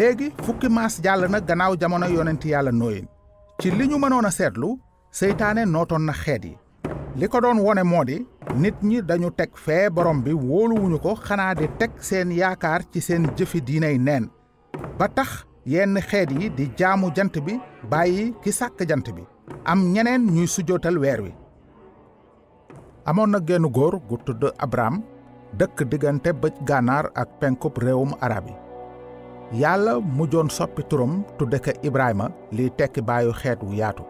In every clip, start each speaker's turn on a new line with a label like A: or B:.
A: léegi fukki maas jàll na gannaaw jamono yonent yàlla nooyin ci li ñu mënoon a seetlu seytaane nootoon na xeet yi li ko doon wone moo di nit ñi dañu teg fee borom bi wóoluwuñu ko xanaa di teg seen yaakaar ci seen jëfi diinay neen ba tax yenn xeet yi di jaamu jant bi bàyyi ki sàkk jant bi am ñeneen ñuy sujjootal weer wi amoon na genn góor gu tudd Abraham dëkk diggante bëj gànnaar ak penkub réewum arab yi yàlla mujjoon soppi turam tudde ko Ibrahima liy tekki baayu xeet wu yaatu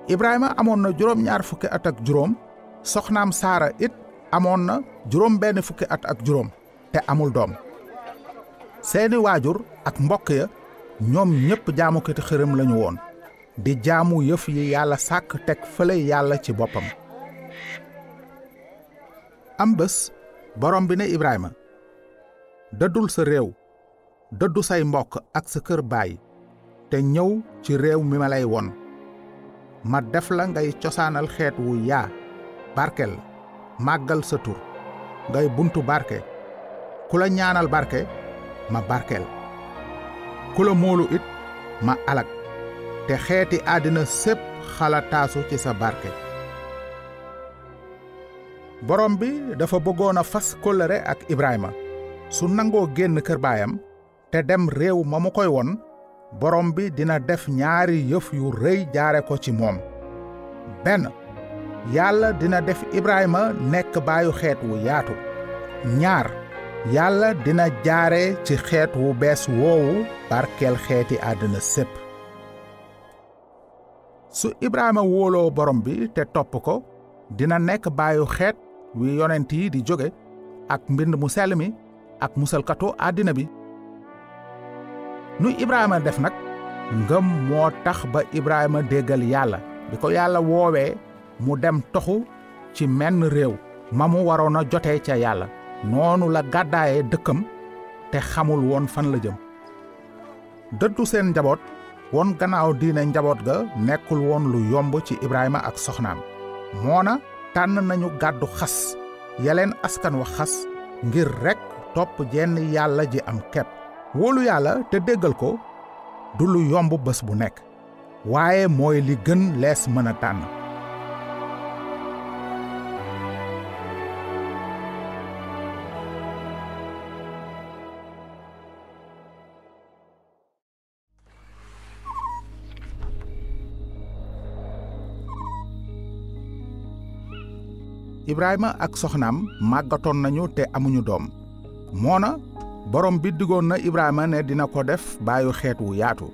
A: Ibrahima amoon na juróom-ñaar fukki at ak juróom soxnaam Saara it amoon na juróom benn fukki at ak juróom te amul doom seeni waajur ak mbokk ya ñoom ñépp jaamukati xërëm lañu woon di jaamu yëf yi yàlla sàkk teg fële yàlla ci boppam am bés borom bi ne Ibrahima dëddul sa réew dëddu say mbokk ak sa kër baay te ñëw ci réew mi ma lay won ma def la ngay cosaanal xeet wu yaa barkel màggal sa tur ngay buntu barke ku la ñaanal barke ma barkel ku la moolu it ma alag te xeeti àddina sépp xalataasu ci sa barke borom bi dafa bëggoon a fas kóllëre ak Ibrahima su nangoo génn kër baayam te dem réew ma mu koy won borom bi dina def ñaari yëf yu rëy jaare ko ci moom benn yàlla dina def Ibrahima nekk baayu xeet wu yaatu ñaar yàlla dina jaare ci xeet wu bees woowu barkeel xeeti àddina sépp su Ibrahima wóoloo borom bi te topp ko dina nekk baayu xeet wi yonent yi di jóge ak mbind mu sell mi ak musalkatu àddina bi nu Ibrahima def nag ngëm moo tax ba Ibrahima déggal yàlla bi ko yàlla woowee mu dem toxu ci menn réew ma mu waroon a jotee ca yàlla noonu la gàddaaye dëkkam te xamul woon fan la jëm dëddu seen njaboot won gannaaw diine njaboot ga nekkul woon lu yomb ci Ibrahima ak soxnaam moona tànn nañu gàddu xas yeleen askan wa xas ngir rekk topp jenn yàlla ji am kepp wóolu yàlla te déggal ko du lu yomb bés bu nekk waaye mooy li gën lees mën a tànn Ibrahima ak soxnaam màggatoon nañu te amuñu doom moona borom bi digoon na Ibrahima ne dina ko def baayu xeet wu yaatu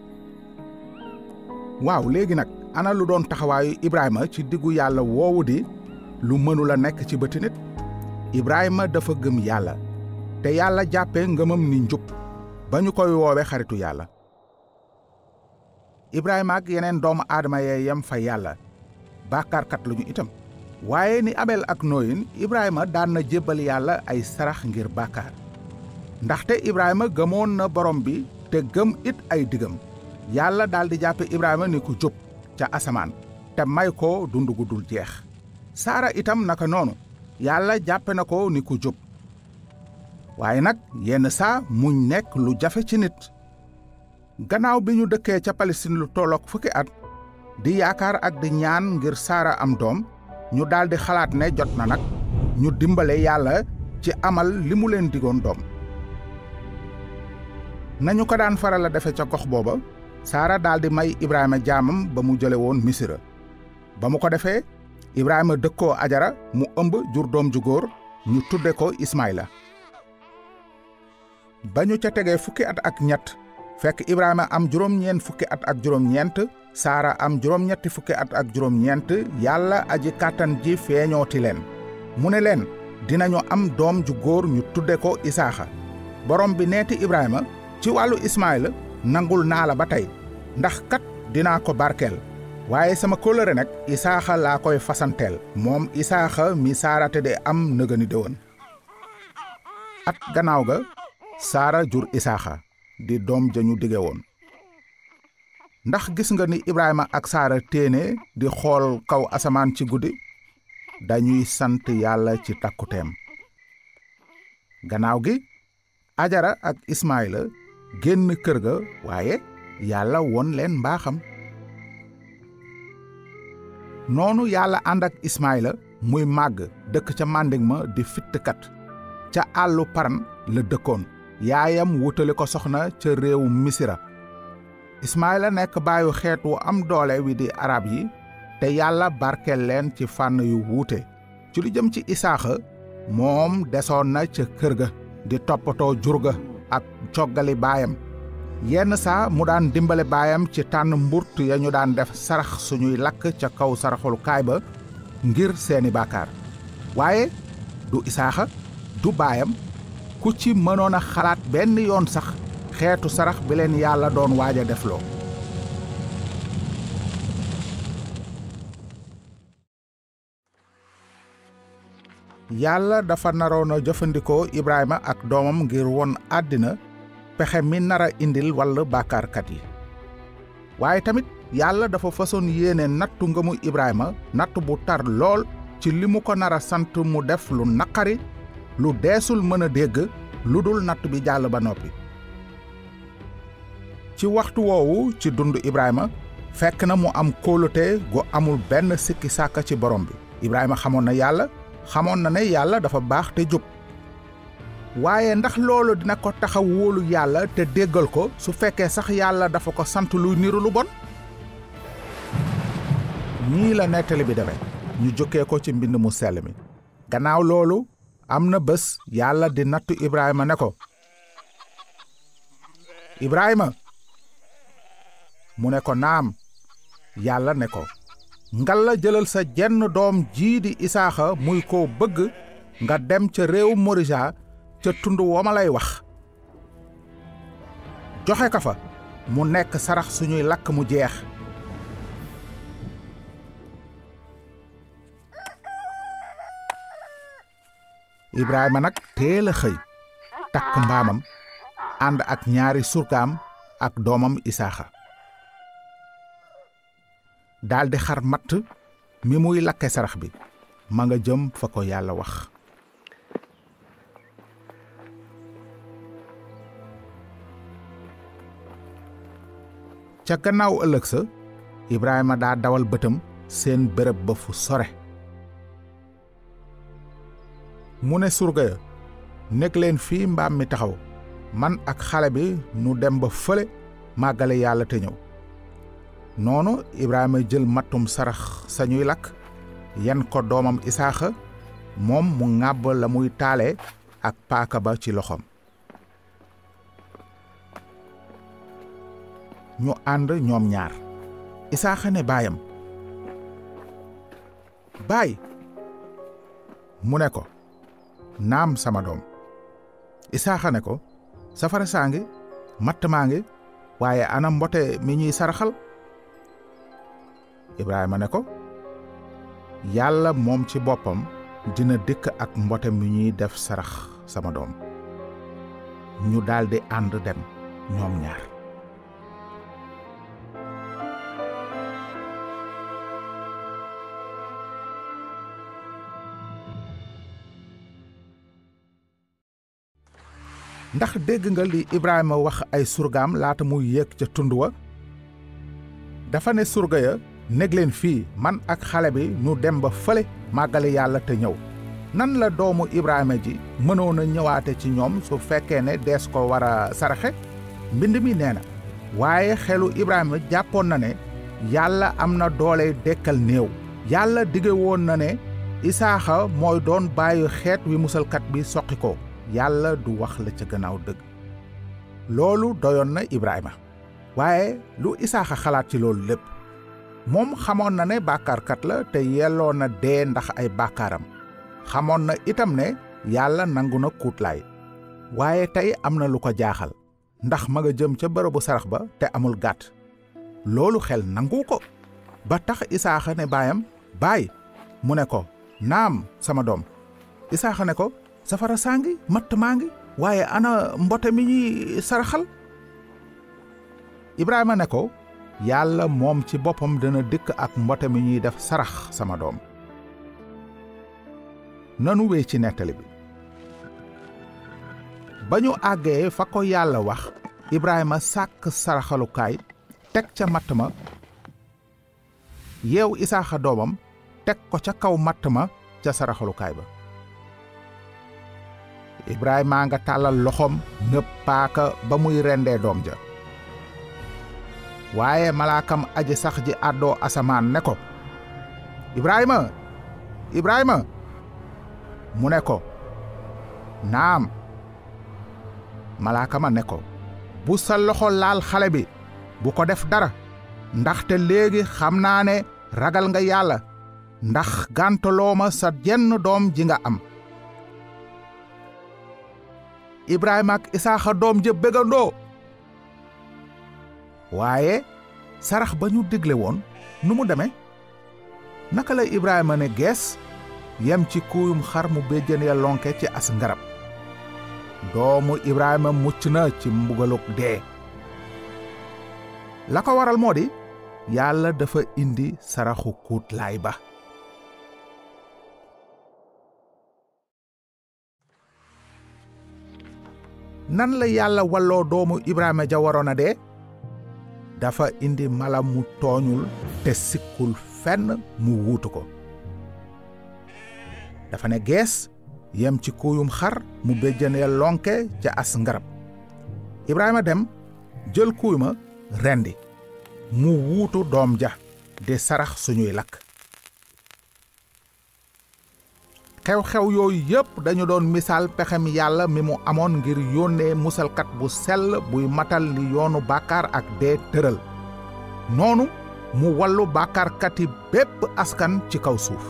A: waaw léegi nag ana lu doon taxawaayu Ibrahima ci diggu yàlla woowu di lu mënula nekk ci bëti nit Ibrahima dafa gëm yàlla te yàlla jàppee ngëmam ni njub ba ñu koy woowe xaritu yàlla Ibrahima ak yeneen doomu aadama yee yem fa yàlla bàkkaarkat lañu itam waaye ni Abel ak Nooyin Ibrahima daan na jébbal yàlla ay sarax ngir bàkkaar ndaxte Ibrahima gëmoon na borom bi te gëm it ay digam yàlla daldi jàppe Ibrahima ni ku jub ca asamaan te may ko dund gu dul jeex Saara itam naka noonu yàlla jàppe na ko ni ku jub waaye nag yenn saa muñ nekk lu jafe ci nit gannaaw bi ñu dëkkee ca Palestine lu tollook fukki at di yaakaar ak di ñaan ngir Saara am doom ñu daldi xalaat ne jot na nag ñu dimbale yàlla ci amal li mu leen digoon doom nañu ko daan faral a defe ca gox booba Saara daldi may Ibrahima jaamam ba mu jële woon Misira ba mu ko defee Ibrahima dëkkoo Ajara mu ëmb jur doom ju góor ñu tudde ko Ismaïla ba ñu ca tegee fukki at ak ñett fekk Ibrahima am juróom-ñeent fukki at ak juróom-ñeent Saara am juróom-ñetti fukki at ak juróom-ñeent yàlla aji kàttan ji feeñooti leen mu ne leen dinañu am doom ju góor ñu tudde ko Isaaxa borom bi neeti Ibrahima ci wàllu Ismaïla nangul naa la ba tey ndax kat dinaa ko barkeel waaye sama kóllëre nag Isaaxa laa koy fasanteel moom Isaaxa mi Saarate de am nëgëni déwén at gannaaw ga Saara jur Isaaxa di doom ja ñu dige woon ndax gis nga ni Ibrahima ak Saara téene di xool kaw asamaan ci guddi dañuy sant yàlla ci takkuteem gannaaw gi Ajara ak Ismaïla génn kër ga waaye yàlla won leen mbaaxam. noonu yàlla ànd ak Ismaïla muy màgg dëkk ca màndig ma di fittkat ca àllu Paran la dëkkoon. yaayam wutali ko soxna ca réewu Misira. Ismaïla nekk baayu xeet wu am doole wi di arab yi te yàlla barkeel leen ci fànn yu wuute. ci lu jëm ci Isaaxa moom desoon na ca kër ga di toppatoo jur ga ak coggali baayam. yenn saa mu daan dimbale baayam ci tànn mburt ya ñu daan def sarax suñuy lakk ca kaw saraxulukaay ba ngir seeni bàkkaar. waaye du Isaaxa du baayam ku ci mënoon a xalaat benn yoon sax xeetu sarax bi leen yàlla doon waaj a defloo. yàlla dafa naroon a jëfandikoo Ibrahima ak doomam ngir won àddina pexe mi nara indil walla bàkkaarkat yi. waaye tamit yàlla dafa façon yéene nattu ngëmu Ibrahima natt bu tar lool ci li mu ko nara sant mu def lu naqari lu deesul mën a dégg lu dul natt bi jàll ba noppi. ci waxtu woowu ci dund Ibrahima fekk na mu am kóolute gu amul benn sikki sàkka ci borom bi. Ibrahima xamoon na ne yàlla dafa baax te jub. waaye ndax loolu dina ko taxa wóolu yàlla te déggal ko su fekkee sax yàlla dafa ko sant luy niru lu bon? nii la nettali bi demee ñu jokkee ko ci mbind mu sell mi. gannaaw loolu am na bés yàlla di nattu Ibrahima ne ko, Ibrahima. mu ne ko naam. yàlla ne ko, ngalla jëlal sa jenn doom jii di Isaaxa muy ko bëgg nga dem ca réew Morija ca tund woma lay wax. joxe ka fa mu nekk sarax suñuy lakk mu jeex. Ibrahima nag teel a xëy takk mbaamam ànd ak ñaari surgaam ak doomam Isaaxa. daldi xar matt mi muy lakke sarax bi ma nga jëm fa ko yàlla wax. ca gannaaw ëllëg sa Ibrahima daa dawal bëtam seen bërëb ba fu sore. mu ne surga ya, nekk leen fii mbaam mi taxaw man ak xale bi nu dem ba fële màggale yàlla te ñëw. noonu Ibrahima jël mattum sarax sañuy lakk yen ko doomam Isaaxa moom mu ŋàbb la muy taale ak paaka ba ci loxoom. ñu ànd ñoom ñaar. Isaaxa ne baayam, baay. mu ne ko, naam sama doom. Isaaxa ne ko, safara saa ngi matt maa ngi waaye ana mbote mi ñuy saraxal? Ibrahima ne ko, yàlla moom ci boppam dina dikk ak mbote mi ñuy def sarax sama doom. ñu daldi ànd dem ñoom ñaar. ndax dégg nga li Ibrahima wax ay surgaam laata muy yéeg ca tund wa? dafa ne surga ya, nég leen fii man ak xale bi nu dem ba fële màggale yàlla te ñëw. nan la doomu Ibrahima ji mënoon a ñëwaate ci ñoom su fekkee ne dees ko war a saraxe? mbind mi nee na, waaye xelu Ibrahima jàppoon na ne yàlla am na doole dekkal néew. yàlla dige woon na ne Isaaxa mooy doon bàyyi xeet wi musalkat bi soqi ko. yàlla du wax la ca gannaaw dëgg. loolu doyoon na Ibrahima. waaye lu Isaaxa xalaat ci loolu lépp? moom xamoon na ne bàkkaarkat la te yelloo na dee ndax ay bàkkaaram. xamoon na itam ne yàlla nangu na kuutlaay. waaye tey am na lu ko jaaxal ndax ma nga jëm ca bërëbu sarax ba te amul gàtt. loolu xel nangu ko ba tax Isaaxa ne baayam, baay. mu ne ko, naam sama doom. Isaaxa ne ko, safara saa ngi matt maa ngi waaye ana mbote mi ñuy saraxal? Ibrahima ne ko, yàlla moom ci boppam dana dikk ak mbote mi ñuy def sarax sama doom. nanu wéy ci nettali bi. ba ñu àggee fa ko yàlla wax, Ibrahima sàkk saraxalukaay teg ca matt ma yeew Isaaxa doomam teg ko ca kaw matt ma ca saraxalukaay ba. Ibrahima nga tàllal loxoom ngëpp paaka ba muy rendee doom ja, waaye malaakam aji sax ji àddoo asamaan ne ko, Ibrahima, Ibrahima. mu ne ko, naam. malaaka ma ne ko, bu sa loxo laal xale bi bu ko def dara, ndaxte léegi xam naa ne ragal nga yàlla, ndax gàntaloo ma sa jenn doom ji nga am. Ibrahima ak Isaaxa doom ja bégandoo. waaye sarax ba ñu digle woon nu mu deme? naka la Ibrahima ne gees yem ci kuuyum xar mu béjjën ya lonke ci as ngarab. doomu Ibrahima mucc na ci mbugaluk dee. la ko waral moo di yàlla dafa indi saraxu kuutlaay ba. nan la yàlla walloo doomu Ibrahima ja waroon a dee? dafa indi mala mu tooñul te sikkul fenn mu wuutu ko. dafa ne gees yem ci kuuyum xar mu béjjënee lonke ca as ngarab. Ibrahima dem jël kuuy ma rendi mu wuutu doom ja di sarax suñuy lakk. xew-xew yooyu yépp dañu doon misaal pexem yàlla mi mu amoon ngir yónnee musalkat bu sell buy matal li yoonu bàkkaar ak dee tëral, noonu mu wallu bàkkaarkati bépp askan ci kaw suuf.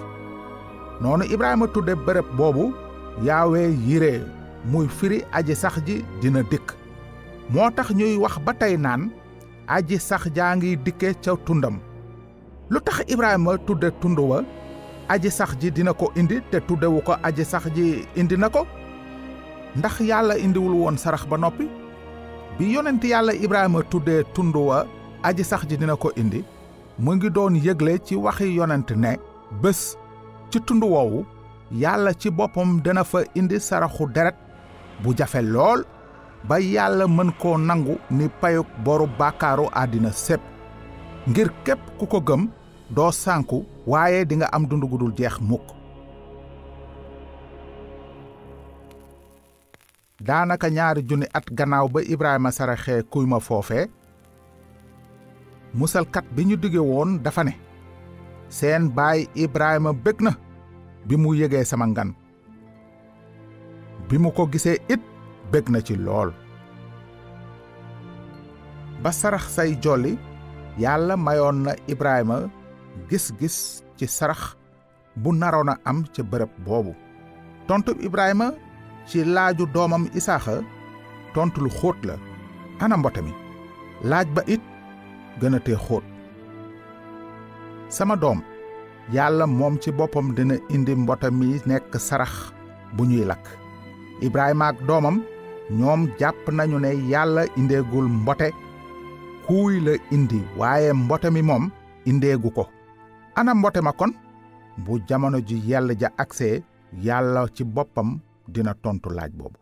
A: noonu Ibrahima tudde bërëb boobu Yaawee Yiree, muy firi aji sax ji dina dikk. moo tax ñuy wax ba tey naan aji sax jaa ngi dikke ca tundam. lu tax Ibrahima tudde tund wa aji sax ji dina ko indi te tuddewu ko aji sax ji indi na ko? ndax yàlla indiwul woon sarax ba noppi? bi yonent yàlla Ibrahima tuddee tund wa aji sax ji dina ko indi, mu ngi doon yëgle ci waxi yonent ne bés ci tund woowu yàlla ci boppam dina fa indi saraxu deret bu jafe lool ba yàlla mën koo nangu ni payuk boru bàkkaaru àddina sépp, ngir képp ku ko gëm doo sànku waaye dinga am dund gu dul jeex mukk. daanaka 2,000 at gannaaw ba Ibrahima saraxee kuy ma foofee, musalkat bi ñu dige woon dafa ne, seen baay Ibrahima bég na bi mu yégee sama ngan. bi mu ko gisee it bég na ci lool. ba sarax say jolli, yàlla mayoon na Ibrahima gis-gis ci sarax bu naroon a am ca bërëb boobu. tontu Ibrahima ci laaju doomam Isaaxa tontu lu xóot la. ana mbote mi? laaj ba it gën a tee xóot. sama doom, yàlla moom ci boppam dina indi mbote mi nekk sarax bu ñuy lakk. Ibrahima ak doomam ñoom jàpp nañu ne yàlla indeegul mbote, kuuy la indi, waaye mbote mi moom indeegu ko. ana mbote ma kon? bu jamono ji yell ja agsee, yàlla ci boppam dina tontu laaj boobu.